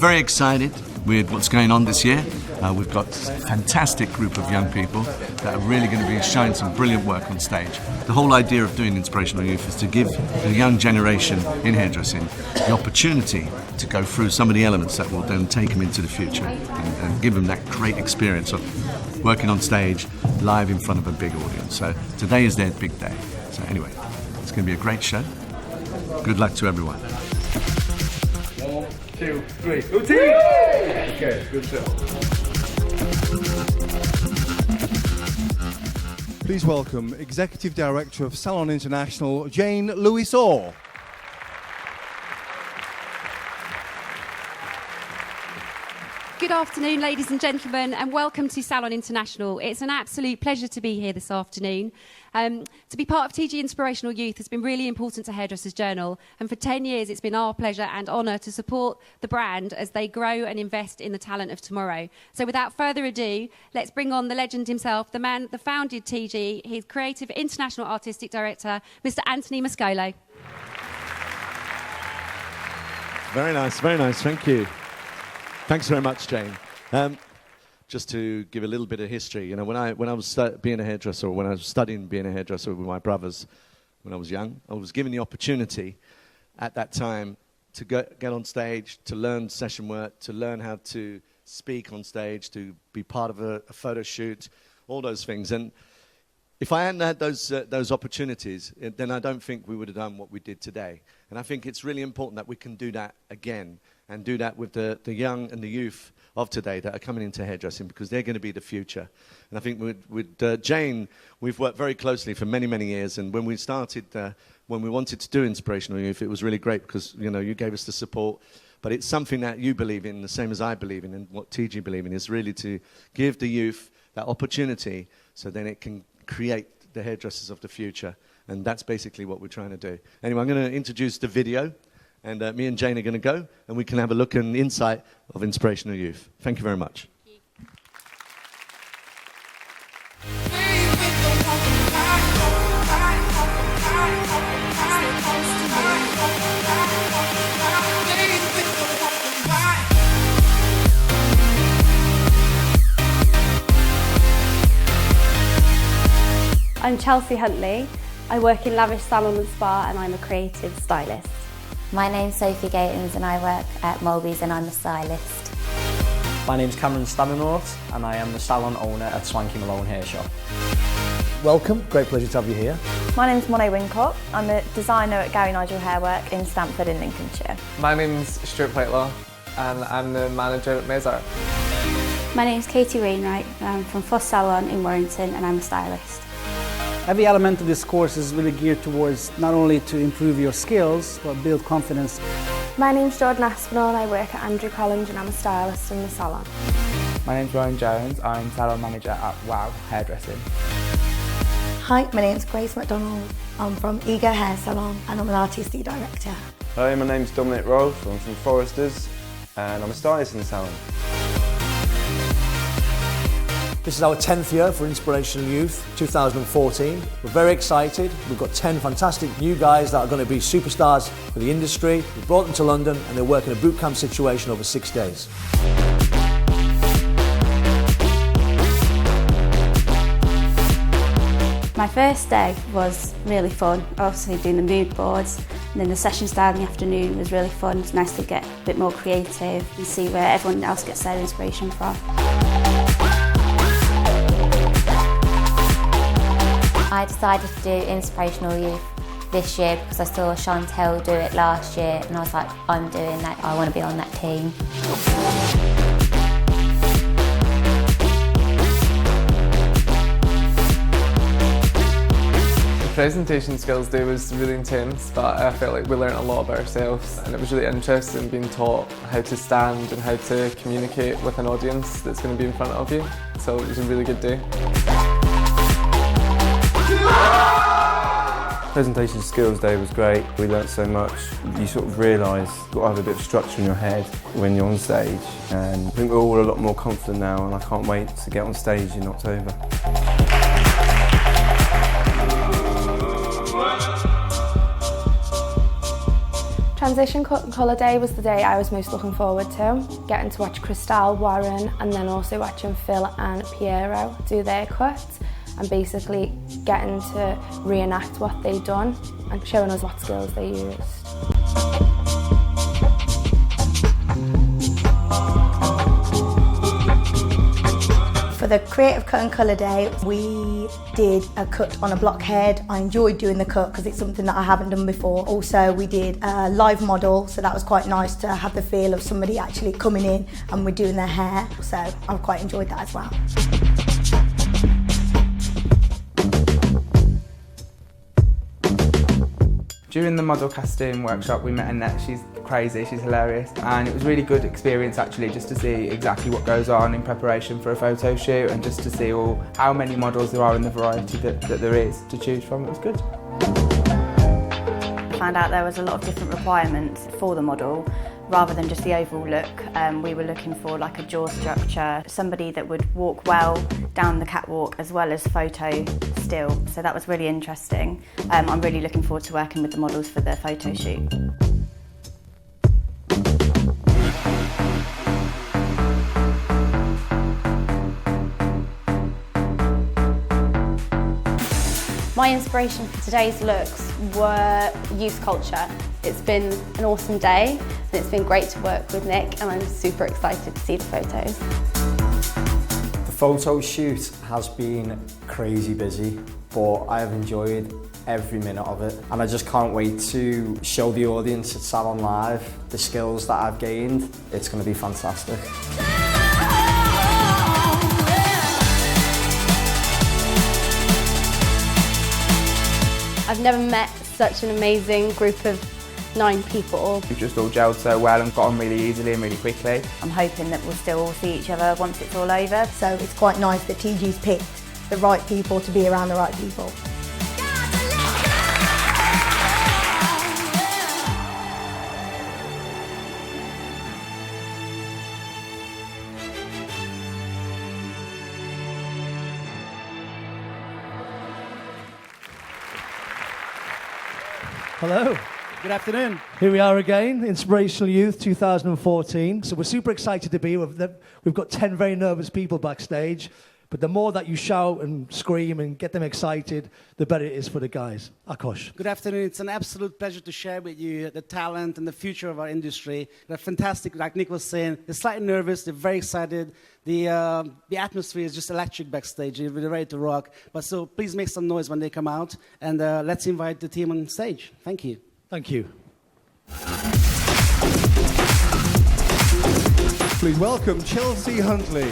very excited with what's going on this year. We've got a fantastic group of young people that are really going to be showing some brilliant work on stage. The whole idea of doing Inspirational Youth is to give the young generation in hairdressing the opportunity to go through some of the elements that will then take them into the future and give them that great experience of working on stage live in front of a big audience. So today is their big day. So anyway, it's going to be a great show. Good luck to everyone. 1, 2, 3. Tigi! Okay, good show. Please welcome Executive Director of Salon International, Jane Lewis-Orr. Good afternoon, ladies and gentlemen, and welcome to Salon International. It's an absolute pleasure to be here this afternoon. To be part of Tigi Inspirational Youth has been really important to Hairdressers Journal, and for 10 years it's been our pleasure and honour to support the brand as they grow and invest in the talent of tomorrow. So without further ado, let's bring on the legend himself, the man that founded Tigi, his creative international artistic director, Mr. Anthony Mascolo. Very nice, thank you. Thanks very much, Jane. Just to give a little bit of history, you know, when I was being a hairdresser, or when I was studying being a hairdresser with my brothers when I was young, I was given the opportunity at that time to get on stage, to learn session work, to learn how to speak on stage, to be part of a photo shoot, all those things. And if I hadn't had those opportunities, then I don't think we would have done what we did today. And I think it's really important that we can do that again, and do that with the young and the youth of today that are coming into hairdressing, because they're going to be the future. And I think with Jane, we've worked very closely for many, many years. And when we started, when we wanted to do Inspirational Youth, it was really great because, you know, you gave us the support. But it's something that you believe in, the same as I believe in, and what Tigi believe in, is really to give the youth that opportunity so then it can create the hairdressers of the future. And that's basically what we're trying to do. Anyway, I'm going to introduce the video. And me and Jane are going to go, and we can have a look and insight of Inspirational Youth. Thank you very much. I'm Chelsea Huntley. I work in Lavish Salon and Spa, and I'm a creative stylist. My name's Sophie Gatons and I work at Mulby's and I'm a stylist. My name's Cameron Staminort and I am the salon owner at Swanky Malone Hair Shop. Welcome, great pleasure to have you here. My name's Monet Wincott. I'm a designer at Gary Nigel Hairwork in Stamford in Lincolnshire. My name's Stuart Whitelaw and I'm the manager at Mezart. My name's Katie Wainwright. I'm from Fuss Salon in Warrington and I'm a stylist. Every element of this course is really geared towards not only to improve your skills, but build confidence. My name's Jordan Aspinall and I work at Andrew Collins and I'm a stylist in the salon. My name's Ryan Jones, I'm salon manager at Wow Hairdressing. Hi, my name's Grace McDonald. I'm from Ego Hair Salon and I'm an artistic director. Hi, my name's Dominic Rolfe, I'm from Foresters and I'm a stylist in the salon. This is our 10th year for Inspirational Youth, 2014. We're very excited. We've got 10 fantastic new guys that are going to be superstars for the industry. We brought them to London and they work in a boot camp situation over 6 days. My first day was really fun, obviously doing the mood boards, and then the session style in the afternoon was really fun. It's nice to get a bit more creative and see where everyone else gets their inspiration from. I decided to do Inspirational Youth this year because I saw Chantel do it last year and I was like, I'm doing that, I want to be on that team. The presentation skills day was really intense, but I felt like we learnt a lot about ourselves and it was really interesting being taught how to stand and how to communicate with an audience that's going to be in front of you, so it was a really good day. Presentation skills day was great. We learnt so much. You sort of realise you've got to have a bit of structure in your head when you're on stage, and I think we're all a lot more confident now and I can't wait to get on stage in October. Transition Cut and Colour Day was the day I was most looking forward to. Getting to watch Christelle, Warren and then also watching Phil and Piero do their cuts and basically getting to reenact what they'd done and showing us what skills they used. For the Creative Cut and Colour Day, we did a cut on a blockhead. I enjoyed doing the cut because it's something that I haven't done before. Also, we did a live model, so that was quite nice to have the feel of somebody actually coming in and we're doing their hair. So I quite enjoyed that as well. During the model casting workshop we met Annette. She's crazy, she's hilarious, and it was a really good experience actually just to see exactly what goes on in preparation for a photo shoot and just to see how many models there are and the variety that there is to choose from. It was good. I found out there was a lot of different requirements for the model. Rather than just the overall look, we were looking for like a jaw structure, somebody that would walk well down the catwalk as well as photo still. So that was really interesting. I'm really looking forward to working with the models for the photo shoot. My inspiration for today's looks were youth culture. It's been an awesome day and it's been great to work with Nick and I'm super excited to see the photos. The photo shoot has been crazy busy, but I have enjoyed every minute of it and I just can't wait to show the audience at Salon Live the skills that I've gained. It's going to be fantastic. I've never met such an amazing group of 9 people. We've just all gelled so well and got on really easily and really quickly. I'm hoping that we'll still all see each other once it's all over. So it's quite nice that Tigi's picked the right people to be around the right people. Hello. Good afternoon. Here we are again, Inspirational Youth 2014. So we're super excited to be here. We've got 10 very nervous people backstage, but the more that you shout and scream and get them excited, the better it is for the guys. Akosh. Good afternoon. It's an absolute pleasure to share with you the talent and the future of our industry. They're fantastic, like Nick was saying. They're slightly nervous, they're very excited. The atmosphere is just electric backstage. They're ready to rock. But so please make some noise when they come out, and let's invite the team on stage. Thank you. Thank you. Please welcome Chelsea Huntley.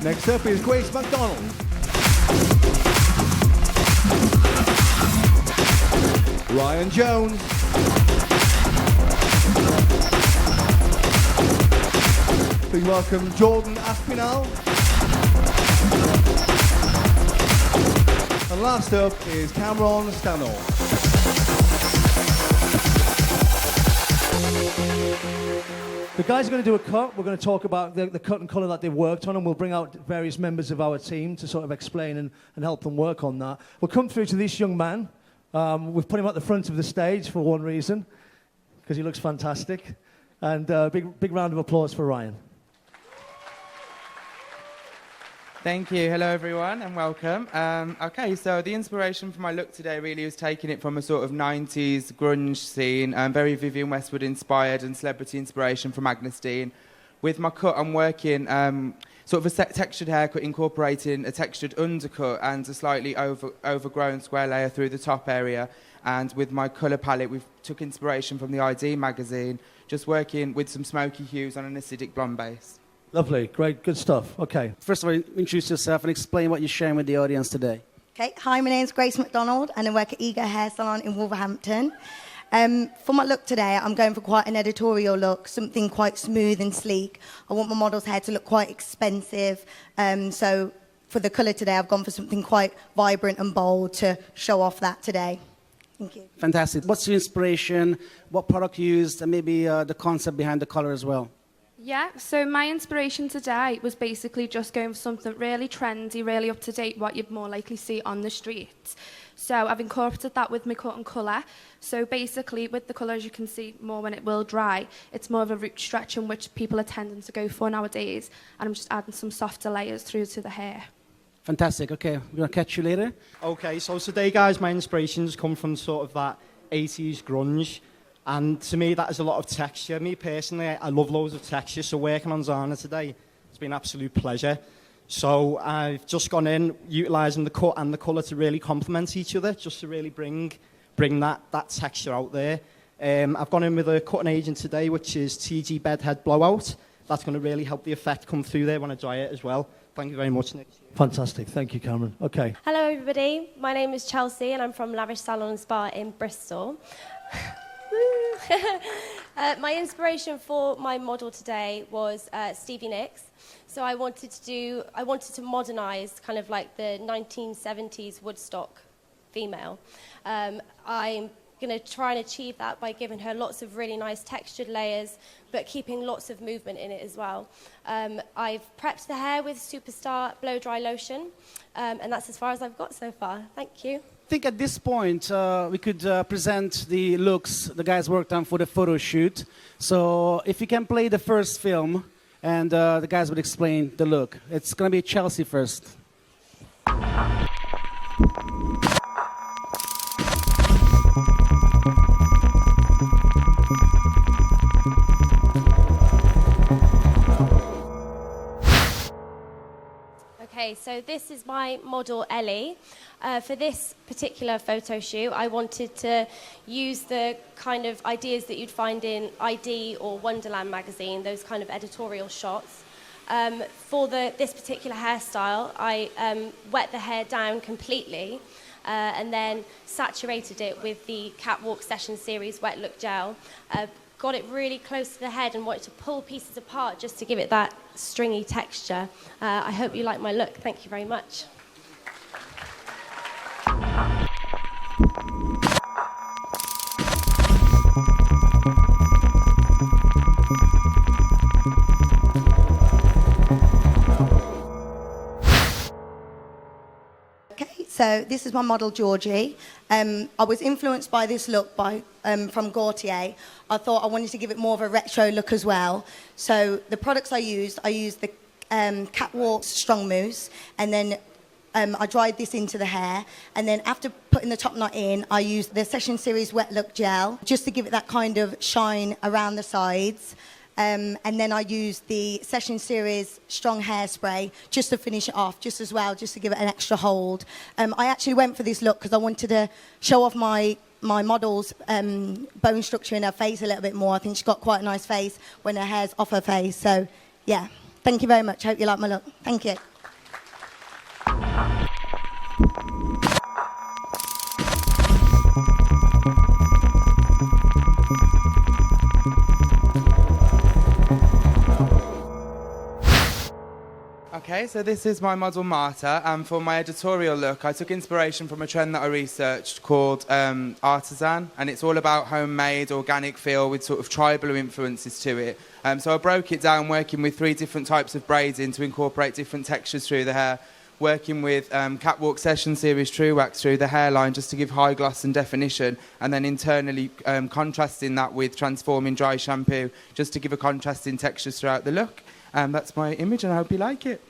Next up is Grace McDonald. Ryan Jones. Please welcome Jordan Aspinall. And last up is Cameron Stanor. The guys are going to do a cut. We're going to talk about the cut and colour that they've worked on, and we'll bring out various members of our team to sort of explain and help them work on that. We'll come through to this young man. We've put him at the front of the stage for one reason, because he looks fantastic. And big round of applause for Ryan. Thank you. Hello, everyone, and welcome. Okay, so the inspiration for my look today really was taking it from a sort of 90s grunge scene, very Vivienne Westwood inspired and celebrity inspiration from Agnes Dean. With my cut, I'm working sort of a textured haircut, incorporating a textured undercut and a slightly overgrown square layer through the top area. And with my colour palette, we took inspiration from the ID magazine, just working with some smoky hues on an acidic blonde base. Lovely, great, good stuff. Okay. First of all, introduce yourself and explain what you're sharing with the audience today. Okay, hi, my name's Grace McDonald and I work at Ego Hair Salon in Wolverhampton. For my look today, I'm going for quite an editorial look, something quite smooth and sleek. I want my model's hair to look quite expensive. So for the colour today, I've gone for something quite vibrant and bold to show off that today. Thank you. Fantastic. What's your inspiration? What product you used? And maybe the concept behind the colour as well. Yeah, so my inspiration today was basically just going for something really trendy, really up to date, what you'd more likely see on the streets. So I've incorporated that with my cut and colour. So basically with the colour, as you can see more when it will dry, it's more of a root stretching which people are tending to go for nowadays. And I'm just adding some softer layers through to the hair. Fantastic. Okay, we're going to catch you later. Okay, so today, guys, my inspirations come from sort of that 80s grunge. And to me, that is a lot of texture. Me personally, I love loads of texture. So working on Zana today, it's been an absolute pleasure. So I've just gone in, utilising the cut and the colour to really complement each other, just to really bring that texture out there. I've gone in with a cutting agent today, which is Tigi Bedhead Blowout. That's going to really help the effect come through there when I dry it as well. Thank you very much, Nick. Fantastic. Thank you, Cameron. Okay. Hello, everybody. My name is Chelsea, and I'm from Lavish Salon and Spa in Bristol. My inspiration for my model today was Stevie Nicks. So I wanted to modernise kind of like the 1970s Woodstock female. I'm going to try and achieve that by giving her lots of really nice textured layers, but keeping lots of movement in it as well. I've prepped the hair with Superstar Blow Dry Lotion, and that's as far as I've got so far. Thank you. I think at this point we could present the looks the guys worked on for the photo shoot. So if you can play the first film, and the guys would explain the look. It's going to be Chelsea first. Okay, so this is my model Ellie. For this particular photo shoot, I wanted to use the kind of ideas that you'd find in ID or Wonderland magazine, those kind of editorial shots. For this particular hairstyle, I wet the hair down completely and then saturated it with the Catwalk Session Series Wet Look Gel. Got it really close to the head and wanted to pull pieces apart just to give it that stringy texture. I hope you like my look. Thank you very much. So this is my model, Georgie. I was influenced by this look from Gaultier. I thought I wanted to give it more of a retro look as well. So the products I used the Catwalk Strong Mousse, and then I dried this into the hair. And then after putting the top knot in, I used the Session Series Wet Look Gel, just to give it that kind of shine around the sides. And then I used the Session Series Strong Hairspray just to finish it off, just to give it an extra hold. I actually went for this look because I wanted to show off my model's bone structure in her face a little bit more. I think she's got quite a nice face when her hair's off her face. So, yeah, thank you very much. Hope you like my look. Thank you. Okay, so this is my model Marta, and for my editorial look, I took inspiration from a trend that I researched called artisan, and it's all about homemade, organic feel with sort of tribal influences to it. So I broke it down working with 3 different types of braiding to incorporate different textures through the hair, working with Catwalk Session Series True Wax through the hairline just to give high gloss and definition, and then internally contrasting that with transforming dry shampoo just to give a contrasting textures throughout the look. That's my image, and I hope you like it.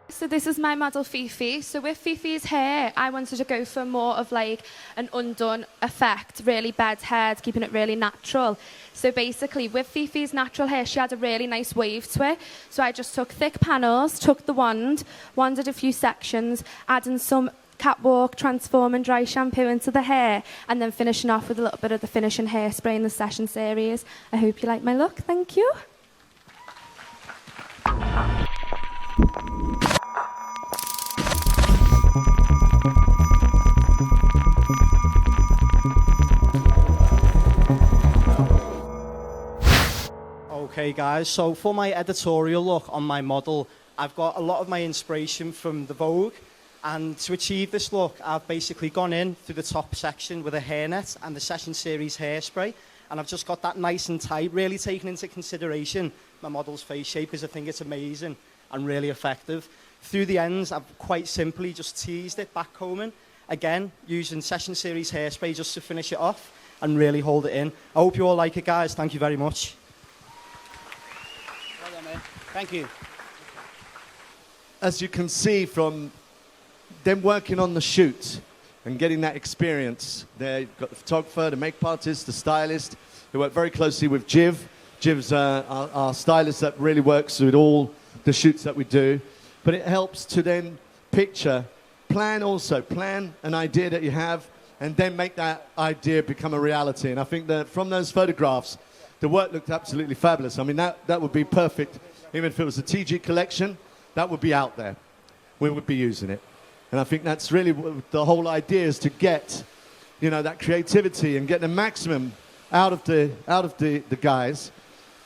So this is my model Fifi. So with Fifi's hair, I wanted to go for more of like an undone effect, really bed head, keeping it really natural. So basically with Fifi's natural hair, she had a really nice wave to it. So I just took thick panels, took the wanded a few sections, adding some Catwalk Transform and Dry shampoo into the hair, and then finishing off with a little bit of the finishing hairspray in the Session Series. I hope you like my look. Thank you. Okay, guys, so for my editorial look on my model, I've got a lot of my inspiration from the Vogue, and to achieve this look, I've basically gone in through the top section with a hairnet and the Session Series hairspray, and I've just got that nice and tight, really taking into consideration my model's face shape, because I think it's amazing and really effective. Through the ends, I've quite simply just teased it, back combing, again, using Session Series hairspray just to finish it off and really hold it in. I hope you all like it, guys. Thank you very much. Well done, man. Thank you. As you can see from them working on the shoot and getting that experience, they've got the photographer, the makeup artist, the stylist, who work very closely with Jiv. Jiv's our stylist that really works with all the shoots that we do. But it helps to then plan an idea that you have, and then make that idea become a reality. And I think that from those photographs, the work looked absolutely fabulous. I mean, that would be perfect. Even if it was a Tigi collection, that would be out there. We would be using it. And I think that's really the whole idea, is to get, you know, that creativity and get the maximum out of the guys,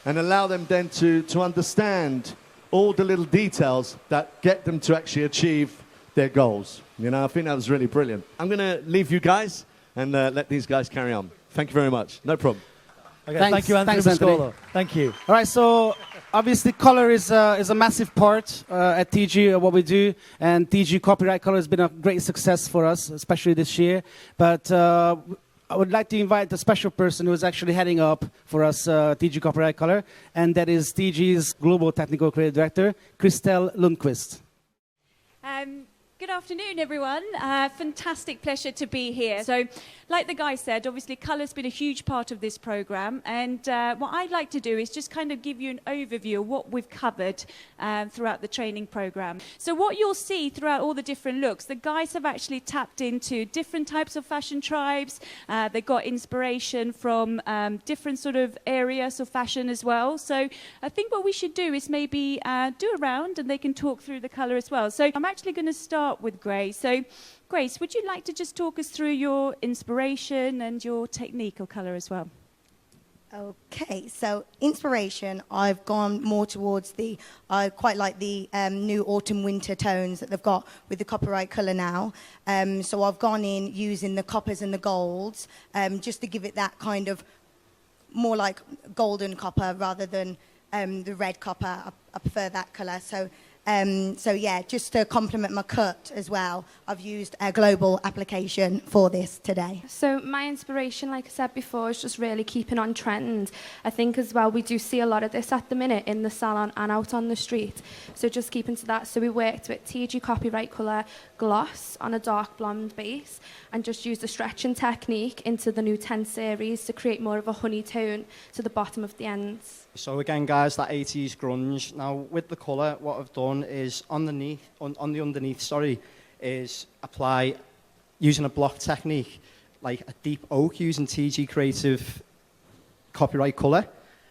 and allow them then to understand all the little details that get them to actually achieve their goals. You know, I think that was really brilliant. I'm going to leave you guys and let these guys carry on. Thank you very much. No problem. Okay, thank you, Anthony Pascolo. Thank you. All right, so obviously color is a massive part at TG, what we do, and TG Copyright Color has been a great success for us, especially this year. But I would like to invite a special person who is actually heading up for us TG Copyright Color, and that is TG's Global Technical Creative Director, Christelle Lundqvist. Good afternoon, everyone. Fantastic pleasure to be here. So, like the guy said, obviously colour's been a huge part of this programme, and what I'd like to do is just kind of give you an overview of what we've covered throughout the training programme. So what you'll see throughout all the different looks, the guys have actually tapped into different types of fashion tribes. They got inspiration from different sort of areas of fashion as well. So I think what we should do is maybe do a round, and they can talk through the colour as well. So I'm actually going to start with Grace. So, Grace, would you like to just talk us through your inspiration and your technique of colour as well? Okay, so inspiration, I've gone more towards I quite like the new autumn-winter tones that they've got with the copyright colour now. So I've gone in using the coppers and the golds, just to give it that kind of more like golden copper rather than the red copper. I prefer that colour. So yeah, just to complement my cut as well, I've used a global application for this today. So my inspiration, like I said before, is just really keeping on trend. I think as well we do see a lot of this at the minute in the salon and out on the street. So just keeping to that. So we worked with TG Copyright Colour gloss on a dark blonde base, and just used the stretching technique into the new 10 series to create more of a honey tone to the bottom of the ends. So again, guys, that 80s grunge. Now, with the colour, what I've done is on the underneath, is apply, using a block technique, like a deep oak, using TG Creative Copyright Colour,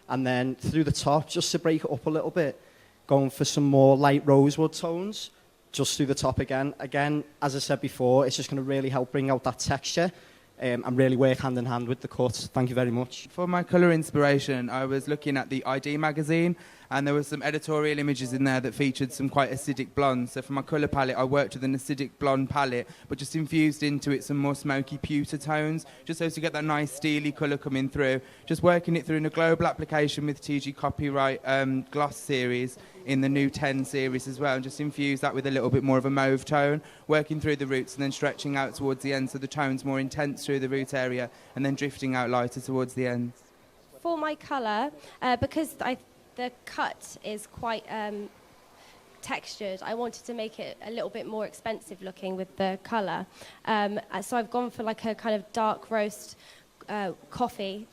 and then through the top, just to break it up a little bit, going for some more light rosewood tones, just through the top again. Again, as I said before, it's just going to really help bring out that texture. And really work hand in hand with the cut. Thank you very much. For my colour inspiration, I was looking at the ID magazine, and there were some editorial images in there that featured some quite acidic blondes. So for my colour palette, I worked with an acidic blonde palette, but just infused into it some more smoky pewter tones, just so as to get that nice steely colour coming through. Just working it through in a global application with TG Copyright Gloss series in the new 10 series as well, and just infuse that with a little bit more of a mauve tone, working through the roots and then stretching out towards the end, so the tone's more intense through the root area and then drifting out lighter towards the end. For my colour, because the cut is quite textured, I wanted to make it a little bit more expensive looking with the colour. So I've gone for like a kind of dark roast coffee.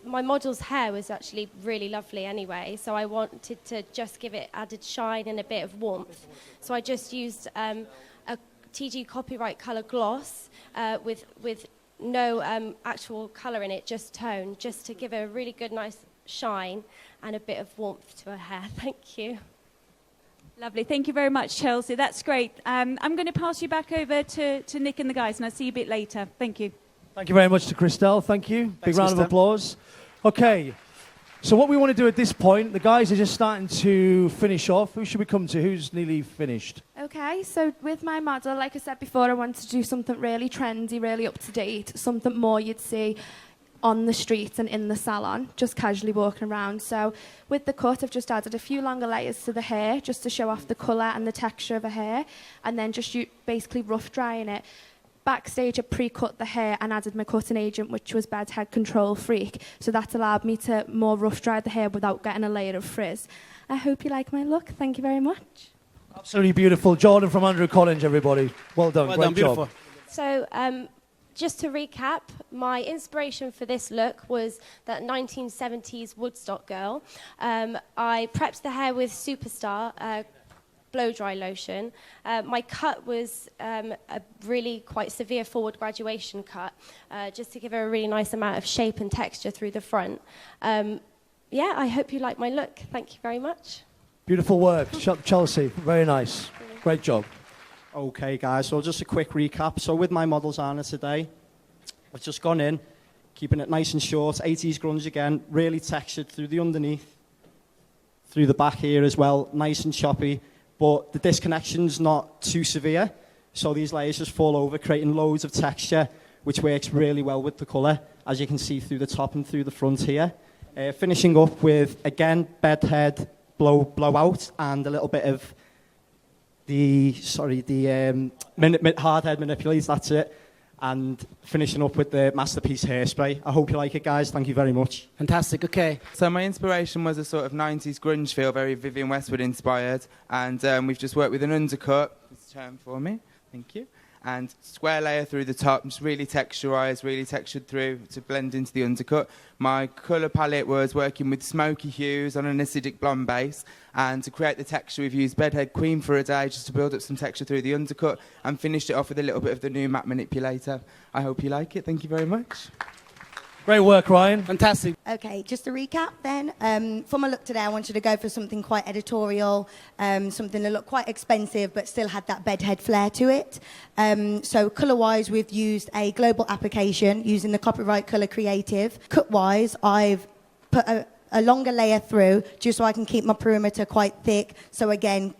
My model's hair was actually really lovely anyway, so I wanted to just give it added shine and a bit of warmth. So I just used a TG Copyright Colour gloss with no actual colour in it, just tone, just to give it a really good, nice shine and a bit of warmth to her hair. Thank you. Lovely. Thank you very much, Chelsea. That's great. I'm going to pass you back over to Nick and the guys, and I'll see you a bit later. Thank you. Thank you very much to Christelle. Thank you. Thanks, Big round of Christelle. applause. Okay, so what we want to do at this point, the guys are just starting to finish off. Who should we come to? Who's nearly finished? Okay, so with my model, like I said before, I wanted to do something really trendy, really up to date, something more you'd see on the streets and in the salon, just casually walking around. So with the cut, I've just added a few longer layers to the hair, just to show off the colour and the texture of a hair, and then just basically rough drying it. Backstage, I pre-cut the hair and added my cutting agent, which was Bed Head Control Freak. So that allowed me to more rough dry the hair without getting a layer of frizz. I hope you like my look. Thank you very much. Absolutely beautiful. Jordan from Andrew College, everybody. Well done. Well Great done, beautiful. job. So, just to recap, my inspiration for this look was that 1970s Woodstock girl. I prepped the hair with Superstar blow dry lotion. My cut was a really quite severe forward graduation cut, just to give her a really nice amount of shape and texture through the front. Yeah, I hope you like my look. Thank you very much. Beautiful work. Chelsea, very nice. Great job. Okay, guys, so just a quick recap. So with my models Anna today, I've just gone in, keeping it nice and short, 80s grunge again, really textured through the underneath, through the back here as well, nice and choppy, but the disconnection's not too severe, so these layers just fall over, creating loads of texture, which works really well with the colour, as you can see through the top and through the front here. Finishing up with, again, bed head blowout and a little bit of the hard head manipulates, that's it. And finishing up with the Masterpiece hairspray. I hope you like it, guys. Thank you very much. Fantastic, okay. So my inspiration was a sort of 90s grunge feel, very Vivienne Westwood inspired. And we've just worked with an undercut. Just turn for me. Thank you. And square layer through the top, just really texturised, really textured through to blend into the undercut. My colour palette was working with smoky hues on an acidic blonde base, and to create the texture we've used Bedhead Queen for a day just to build up some texture through the undercut, and finished it off with a little bit of the new matte manipulator. I hope you like it. Thank you very much. Great work, Ryan. Fantastic. Okay, just to recap then, for my look today, I wanted to go for something quite editorial, something that looked quite expensive but still had that bedhead flair to it. So colour-wise, we've used a global application using the Copyright Colour Creative. Cut-wise, I've put a longer layer through just so I can keep my perimeter quite thick. So again,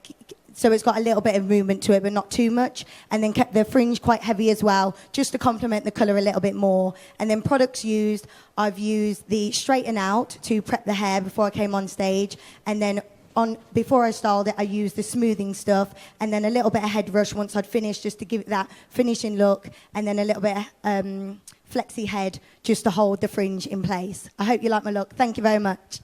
so it's got a little bit of movement to it, but not too much. And then kept the fringe quite heavy as well, just to complement the colour a little bit more. And then products used, I've used the Straighten Out to prep the hair before I came on stage. And then before I styled it, I used the smoothing stuff. And then a little bit of head rush once I'd finished, just to give it that finishing look. And then a little bit of flexi head, just to hold the fringe in place. I hope you like my look. Thank you very much.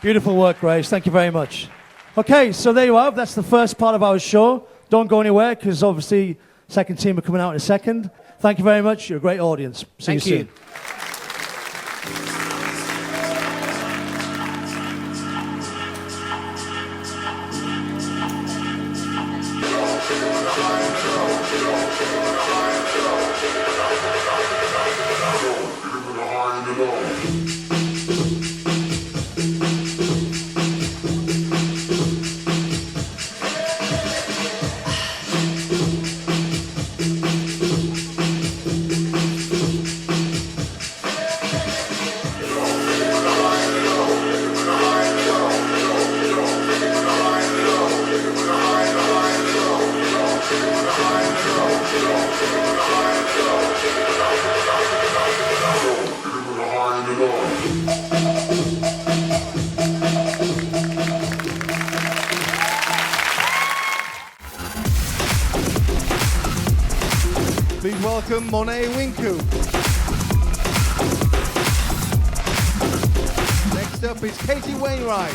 Beautiful work, Grace. Thank you very much. Okay, so there you are. That's the first part of our show. Don't go anywhere, because obviously second team are coming out in a second. Thank you very much. You're a great audience. See you soon. Please welcome Monet Winku. Next up is Katie Wainwright.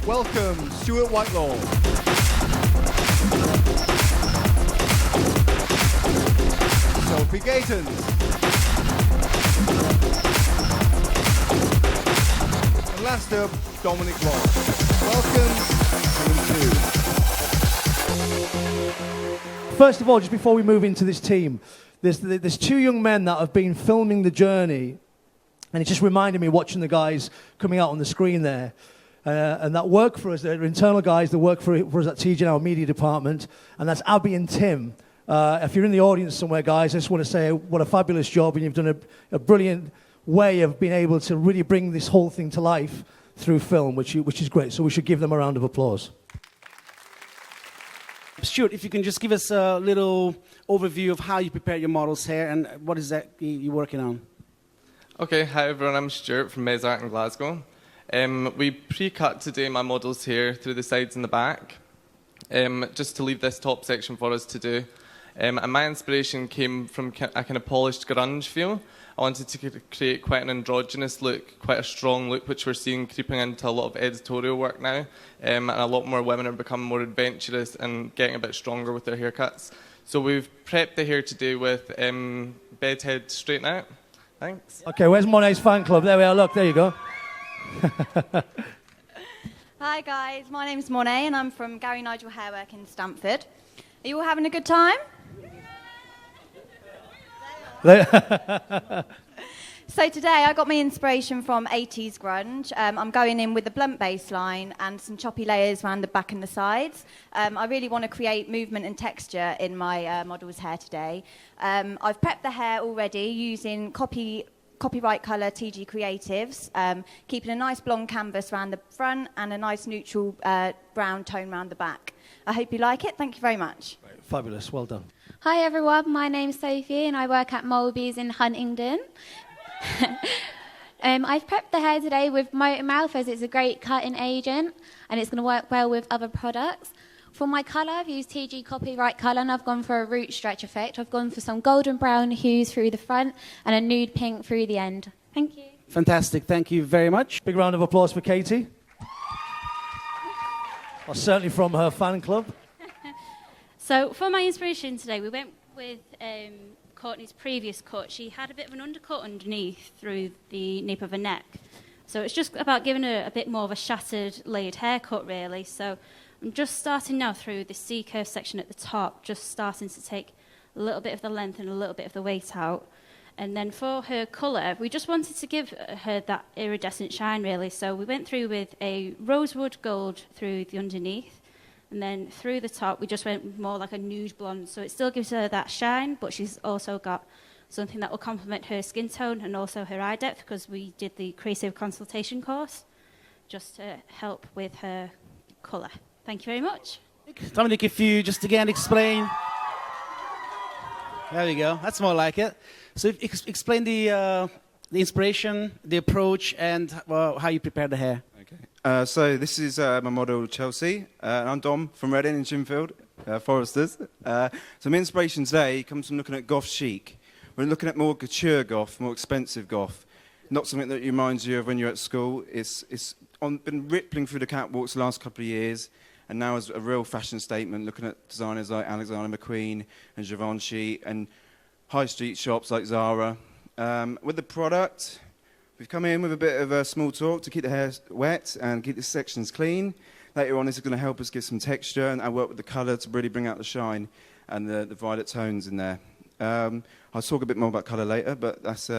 Welcome Stuart Whitelaw. Sophie Gatons. And last up, Dominic Ross. Welcome, team 2. First of all, just before we move into this team, there's two young men that have been filming the journey, and it just reminded me watching the guys coming out on the screen there, and that work for us, they're internal guys that work for us at Tigi in our media department, and that's Abby and Tim. If you're in the audience somewhere, guys, I just want to say what a fabulous job, and you've done a brilliant way of being able to really bring this whole thing to life through film, which is great. So we should give them a round of applause. Stuart, if you can just give us a little overview of how you prepare your model's hair and what is that you're working on. Okay, hi everyone, I'm Stuart from Mes Art in Glasgow. We pre-cut today my model's hair through the sides and the back, just to leave this top section for us to do. And my inspiration came from a kind of polished grunge feel. I wanted to create quite an androgynous look, quite a strong look, which we're seeing creeping into a lot of editorial work now. And a lot more women are becoming more adventurous and getting a bit stronger with their haircuts. So we've prepped the hair today with bedhead straighten out. Thanks. Okay, where's Monet's fan club? There we are, look, there you go. Hi guys, my name's Monet and I'm from Gary Nigel Hairwork in Stamford. Are you all having a good time? So today I got my inspiration from 80s grunge. I'm going in with a blunt bass line and some choppy layers around the back and the sides. I really want to create movement and texture in my model's hair today. I've prepped the hair already using copyright colour Tigi Creatives, keeping a nice blonde canvas around the front and a nice neutral brown tone around the back. I hope you like it. Thank you very much. Fabulous, well done. Hi everyone, my name's Sophie and I work at Mulby's in Huntingdon. I've prepped the hair today with Motor Mouth as it's a great cutting agent and it's going to work well with other products. For my colour, I've used TG Copyright Colour and I've gone for a root stretch effect. I've gone for some golden brown hues through the front and a nude pink through the end. Thank you. Fantastic, thank you very much. Big round of applause for Katie. Well, certainly from her fan club. So for my inspiration today, we went with Courtney's previous cut. She had a bit of an undercut underneath through the nape of her neck. So it's just about giving her a bit more of a shattered, layered haircut, really. So I'm just starting now through the C-curve section at the top, just starting to take a little bit of the length and a little bit of the weight out. And then for her colour, we just wanted to give her that iridescent shine, really. So we went through with a rosewood gold through the underneath. And then through the top, we just went more like a nude blonde. So it still gives her that shine, but she's also got something that will complement her skin tone and also her eye depth, because we did the creative consultation course just to help with her colour. Thank you very much. Dominic, if you just again explain. There we go. That's more like it. So explain the inspiration, the approach, and how you prepare the hair. So this is my model Chelsea, and I'm Dom from Reading in Chinfield, Foresters. So my inspiration today comes from looking at goth chic. We're looking at more couture goth, more expensive goth. Not something that reminds you of when you're at school. It's been rippling through the catwalks the last couple of years, and now is a real fashion statement, looking at designers like Alexander McQueen and Givenchy and high street shops like Zara. With the product, we've come in with a bit of a small talk to keep the hair wet and keep the sections clean. Later on, this is going to help us get some texture, and I work with the colour to really bring out the shine and the violet tones in there. I'll talk a bit more about colour later, but that's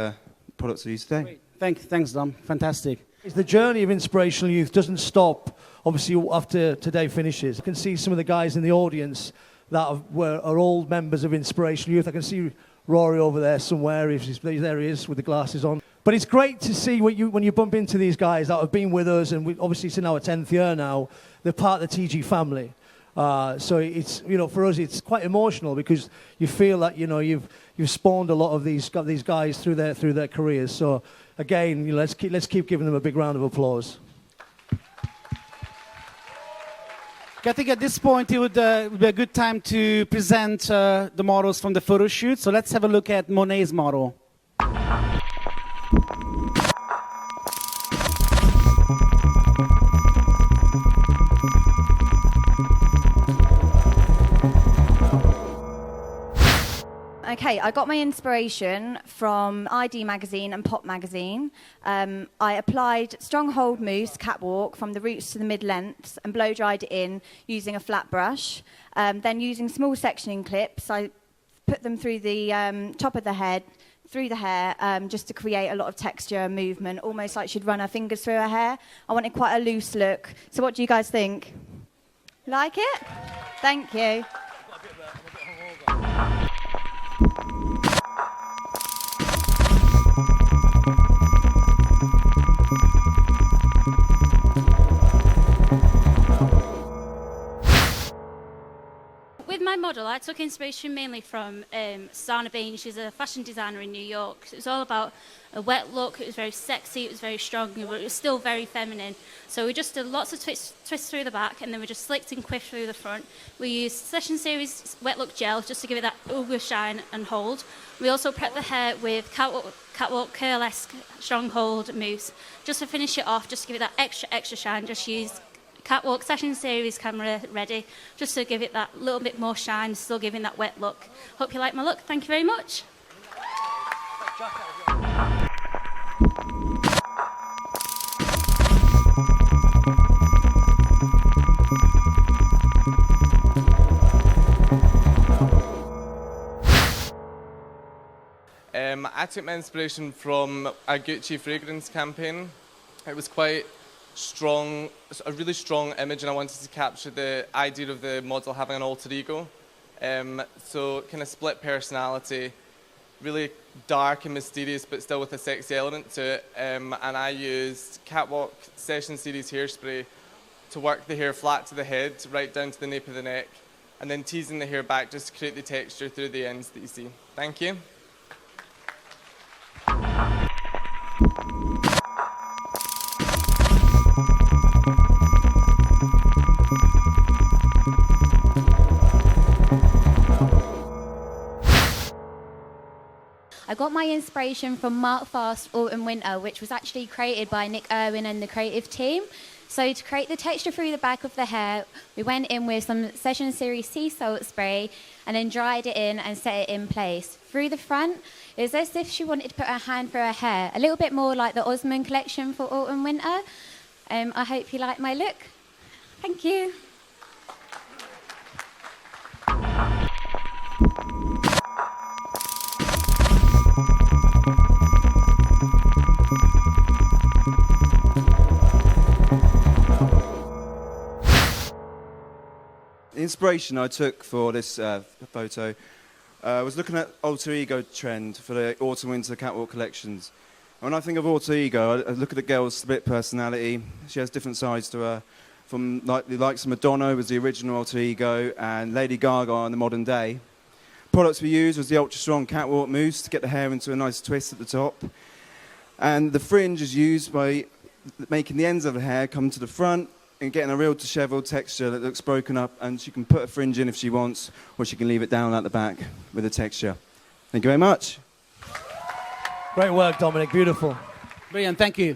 products I use today. Great. Thanks, Dom. Fantastic. The journey of Inspirational Youth doesn't stop, obviously, after today finishes. You can see some of the guys in the audience that are all members of Inspirational Youth. I can see Rory over there somewhere. There he is with the glasses on. But it's great to see when you bump into these guys that have been with us, and obviously it's in our 10th year now. They're part of the TG family. So it's, for us it's quite emotional, because you feel that you've spawned a lot of these guys through their careers. So again, let's keep giving them a big round of applause. I think at this point it would be a good time to present the models from the photo shoot. So let's have a look at Monet's model. Okay, I got my inspiration from ID magazine and Pop magazine. I applied Stronghold Mousse Catwalk from the roots to the mid-lengths and blow-dried it in using a flat brush. Then using small sectioning clips, I put them through the top of the head, through the hair, just to create a lot of texture and movement, almost like she'd run her fingers through her hair. I wanted quite a loose look. So what do you guys think? Like it? Thank you. model, I took inspiration mainly from Sana Bain. She's a fashion designer in New York. It was all about a wet look. It was very sexy. It was very strong, but it was still very feminine. So we just did lots of twists through the back, and then we just slicked and quiffed through the front. We used Session Series wet look gel just to give it that ogre shine and hold. We also prepped the hair with catwalk curl-esque strong hold mousse just to finish it off, just to give it that extra shine. Just use Catwalk Session Series camera ready, just to give it that little bit more shine, still giving that wet look. Hope you like my look. Thank you very much. I took my inspiration from a Gucci fragrance campaign. It was quite strong, a really strong image, and I wanted to capture the idea of the model having an alter ego. So kind of split personality, really dark and mysterious, but still with a sexy element to it. And I used Catwalk Session Series hairspray to work the hair flat to the head, right down to the nape of the neck, and then teasing the hair back just to create the texture through the ends that you see. Thank you. I got my inspiration from Mark Fast Autumn Winter, which was actually created by Nick Irwin and the creative team. So to create the texture through the back of the hair, we went in with some Session Series sea salt spray and then dried it in and set it in place. Through the front, it was as if she wanted to put her hand through her hair, a little bit more like the Osmond collection for Autumn Winter. I hope you like my look. Thank you. The inspiration I took for this photo was looking at alter ego trend for the autumn-winter catwalk collections. When I think of alter ego, I look at the girl's split personality. She has different sides to her, from like the likes of Madonna was the original alter ego, and Lady Gaga in the modern day. Products we used was the ultra-strong catwalk mousse to get the hair into a nice twist at the top. And the fringe is used by making the ends of the hair come to the front and getting a real dishevelled texture that looks broken up, and she can put a fringe in if she wants, or she can leave it down at the back with the texture. Thank you very much. Great work, Dominic. Beautiful. Brilliant. Thank you.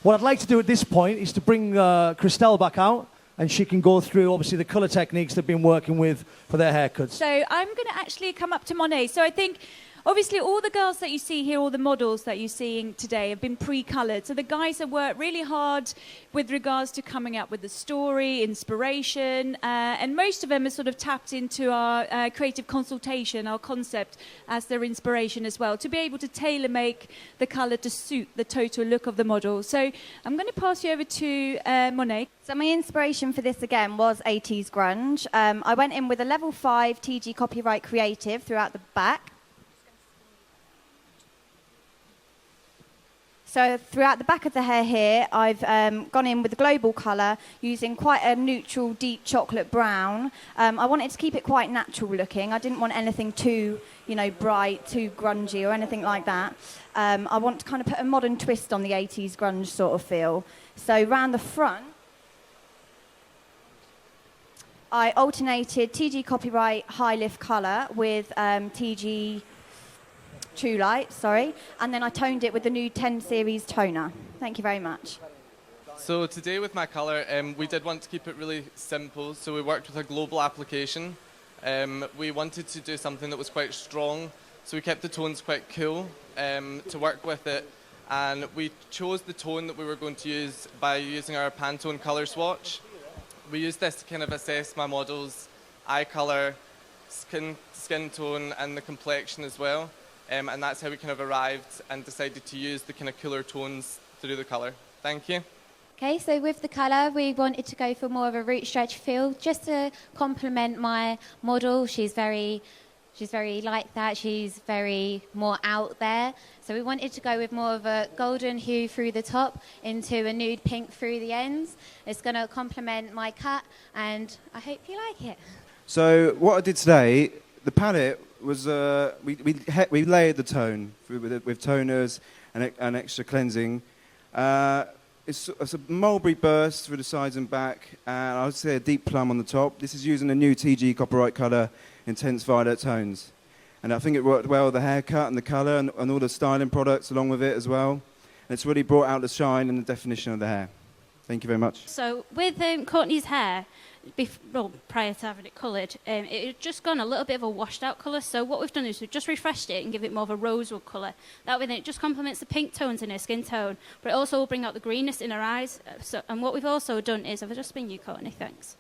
What I'd like to do at this point is to bring Christelle back out, and she can go through, obviously, the colour techniques they've been working with for their haircuts. So I'm going to actually come up to Monet. So I think, obviously, all the girls that you see here, all the models that you're seeing today have been pre-coloured. So the guys have worked really hard with regards to coming up with the story, inspiration, and most of them have sort of tapped into our creative consultation, our concept, as their inspiration as well, to be able to tailor-make the colour to suit the total look of the model. So I'm going to pass you over to Monet. So my inspiration for this again was 80s grunge. I went in with a level 5 Tigi copyright creative throughout the back. So throughout the back of the hair here, I've gone in with the global colour using quite a neutral, deep chocolate brown. I wanted to keep it quite natural looking. I didn't want anything too, bright, too grungy or anything like that. I want to kind of put a modern twist on the 80s grunge sort of feel. So round the front, I alternated TG Copyright High Lift Colour with TG True Light, and then I toned it with the new 10 series toner. Thank you very much. So today with my colour, we did want to keep it really simple, so we worked with a global application. We wanted to do something that was quite strong, so we kept the tones quite cool to work with it, and we chose the tone that we were going to use by using our Pantone colour swatch. We used this to kind of assess my model's eye colour, skin tone, and the complexion as well. And that's how we kind of arrived and decided to use the kind of cooler tones through the colour. Thank you. Okay, so with the colour, we wanted to go for more of a root stretch feel, just to complement my model. She's very like that. She's very more out there. So we wanted to go with more of a golden hue through the top into a nude pink through the ends. It's going to complement my cut, and I hope you like it. So what I did today, the palette was, we layered the tone with toners and extra cleansing. It's a mulberry burst through the sides and back, and I would say a deep plum on the top. This is using a new Tigi copyright colour, intense violet tones. And I think it worked well with the haircut and the colour and all the styling products along with it as well. And it's really brought out the shine and the definition of the hair. Thank you very much. So with Courtney's hair, prior to having it coloured, it had just gone a little bit of a washed out colour. So what we've done is we've just refreshed it and give it more of a rosewood colour. That way then it just complements the pink tones in her skin tone, but it also will bring out the greenness in her eyes. And what we've also done is, I've just been you, Courtney, thanks.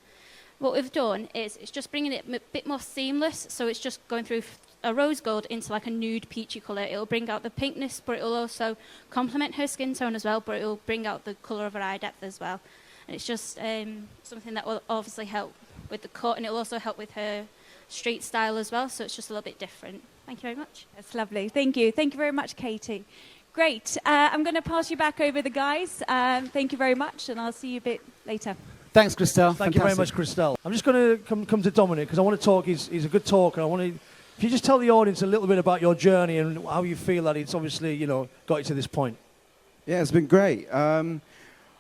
What we've done is it's just bringing it a bit more seamless, so it's just going through a rose gold into like a nude peachy colour. It'll bring out the pinkness, but it'll also complement her skin tone as well, but it'll bring out the colour of her eye depth as well. And it's just something that will obviously help with the cut, and it'll also help with her street style as well, so it's just a little bit different. Thank you very much. That's lovely. Thank you. Thank you very much, Katie. Great. I'm going to pass you back over the guys. Thank you very much, and I'll see you a bit later. Thanks, Christelle. Thank you very much, Christelle. I'm just going to come to Dominic because I want to talk. He's a good talker. I want to. If you just tell the audience a little bit about your journey and how you feel that it's obviously got you to this point. Yeah, it's been great.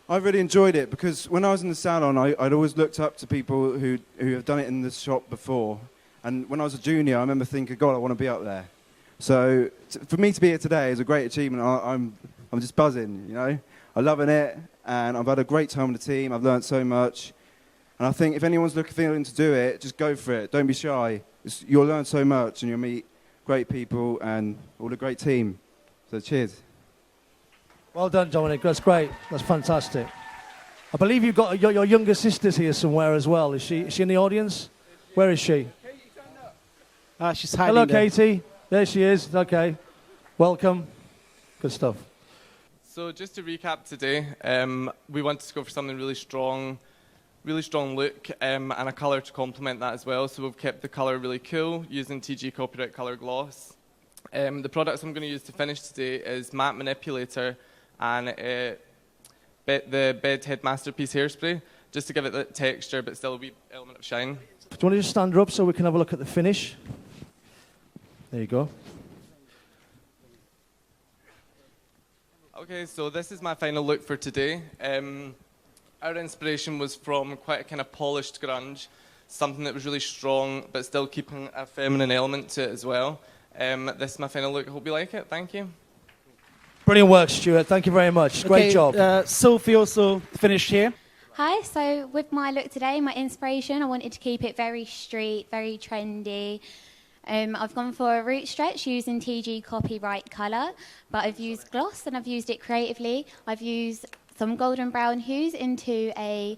I've really enjoyed it because when I was in the salon, I'd always looked up to people who have done it in the shop before. And when I was a junior, I remember thinking, God, I want to be up there. So for me to be here today is a great achievement. I'm just buzzing, I'm loving it, and I've had a great time with the team. I've learned so much. And I think if anyone's feeling to do it, just go for it. Don't be shy. You'll learn so much, and you'll meet great people and all a great team. So cheers. Well done, Dominic. That's great. That's fantastic. I believe you've got your younger sister's here somewhere as well. Is she in the audience? Where is she? She's hiding. Hello, there. Katie. There she is. Okay. Welcome. Good stuff. So just to recap today, we wanted to go for something really strong look and a colour to complement that as well. So we've kept the colour really cool using Tigi Copyright Colour Gloss. The products I'm going to use to finish today is Matte Manipulator and the Bed Head Masterpiece Hairspray, just to give it the texture but still a wee element of shine. Do you want to just stand her up so we can have a look at the finish? There you go. Okay, so this is my final look for today. Our inspiration was from quite a kind of polished grunge, something that was really strong but still keeping a feminine element to it as well. This is my final look. I hope you like it. Thank you. Brilliant work, Stuart. Thank you very much. Great job. Sophie also finished here. Hi, so with my look today, my inspiration, I wanted to keep it very street, very trendy. I've gone for a root stretch using Tigi copyright colour, but I've used gloss and I've used it creatively. I've used some golden brown hues into a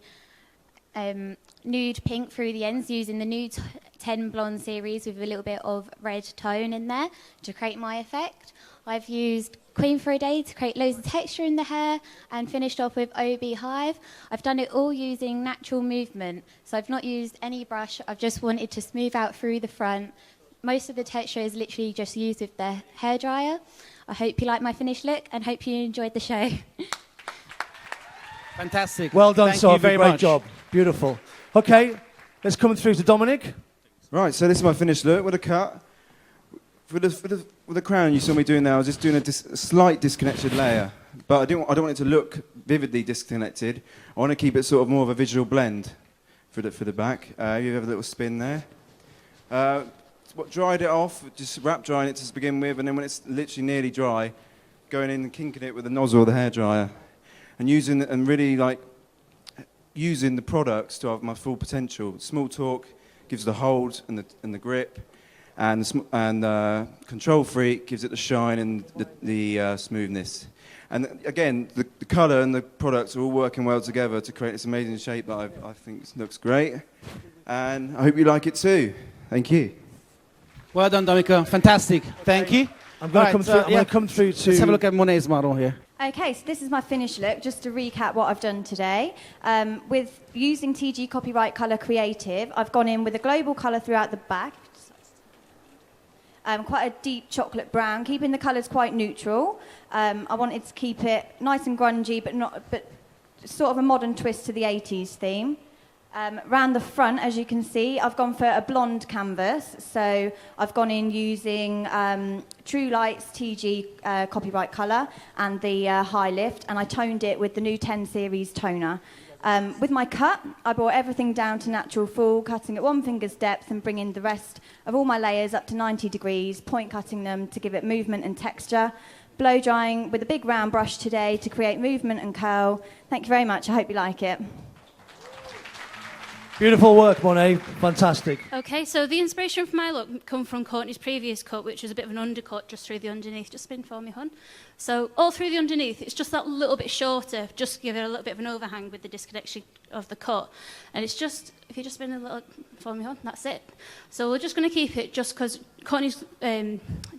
nude pink through the ends using the Nude 10 Blonde series with a little bit of red tone in there to create my effect. I've used Queen for a Day to create loads of texture in the hair and finished off with OB Hive. I've done it all using natural movement, so I've not used any brush. I've just wanted to smooth out through the front. Most of the texture is literally just used with the hairdryer. I hope you like my finished look and hope you enjoyed the show. Fantastic. Well done, Thank Sophie. you very Great much. job. Beautiful. Okay, let's come through to Dominic. Right, so this is my finished look with a cut. With the crown you saw me doing there, I was just doing a slight disconnected layer. But I don't want it to look vividly disconnected. I want to keep it sort of more of a visual blend for the back. You have a little spin there. Dried it off, just wrap drying it to begin with, and then when it's literally nearly dry, going in and kinking it with the nozzle of the hairdryer. And using the products to have my full potential. Small Talk gives the hold and the grip, and Control Freak gives it the shine and the smoothness. And again, the colour and the products are all working well together to create this amazing shape that I think looks great. And I hope you like it too. Thank you. Well done, Dominica. Fantastic. Thank you. I'm going to come through to... Let's have a look at Monet's model here. Okay, so this is my finished look, just to recap what I've done today. With using Tigi Copyright Colour Creative, I've gone in with a global colour throughout the back. Quite a deep chocolate brown, keeping the colours quite neutral. I wanted to keep it nice and grungy, but sort of a modern twist to the 80s theme. Round the front, as you can see, I've gone for a blonde canvas. So I've gone in using True Light's Tigi copyright colour and the high lift, and I toned it with the new 10 series toner. With my cut, I brought everything down to natural full, cutting at 1 finger's depth and bringing the rest of all my layers up to 90 degrees, point cutting them to give it movement and texture. Blow drying with a big round brush today to create movement and curl. Thank you very much. I hope you like it. Beautiful work, Monet. Fantastic. Okay, so the inspiration for my look come from Courtney's previous cut, which was a bit of an undercut just through the underneath. Just spin for me, hon. So all through the underneath, it's just that little bit shorter, just to give it a little bit of an overhang with the disconnection of the cut. And it's just, if you just spin a little for me, hon, that's it. So we're just going to keep it just because Courtney's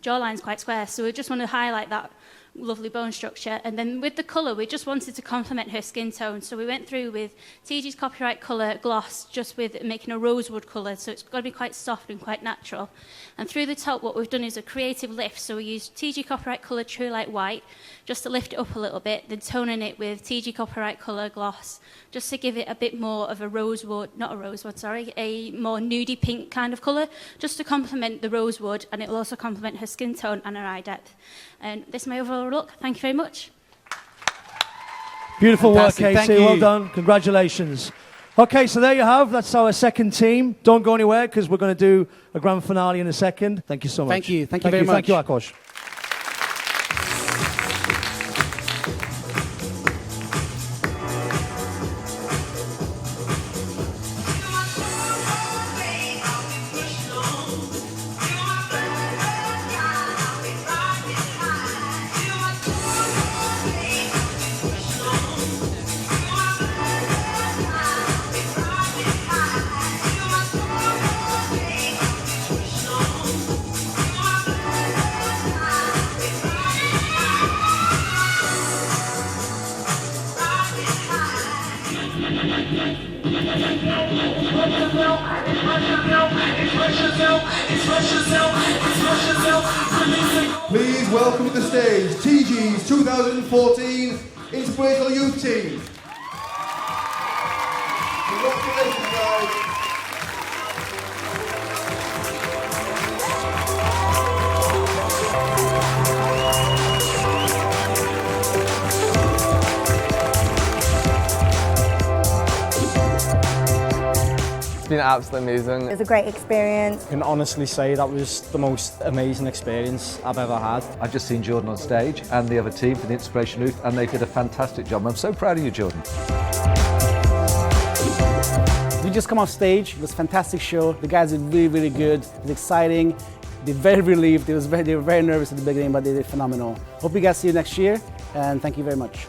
jawline's quite square, so we just want to highlight that lovely bone structure. And then with the colour, we just wanted to complement her skin tone, so we went through with Tigi's copyright colour gloss, just with making a rosewood colour, so it's got to be quite soft and quite natural. And through the top, what we've done is a creative lift, so we used Tigi copyright colour True Light White just to lift it up a little bit, then toning it with Tigi copyright colour gloss just to give it a bit more of a rosewood, not a rosewood, sorry, a more nudie pink kind of colour, just to complement the rosewood, and it will also complement her skin tone and her eye depth. And this is my overall look. Thank you very much. Beautiful Fantastic. work, Thank Katie. you. Well done. Congratulations. Okay, so there you have. That's our second team. Don't go anywhere because we're going to do a grand finale in a second. Thank you so much. Thank you. Thank you very much. Thank you, Akash. Please welcome to the stage Tigi's 2014 Inspirational Youth Team. Congratulations, guys. It's been absolutely amazing. It was a great experience. I can honestly say that was the most amazing experience I've ever had. I've just seen Jordan on stage and the other team for the Inspirational Youth, and they did a fantastic job. I'm so proud of you, Jordan. We just come off stage. It was a fantastic show. The guys did really, really good. It was exciting. They're very relieved. They were very nervous at the beginning, but they did phenomenal. Hope you guys see you next year, and thank you very much.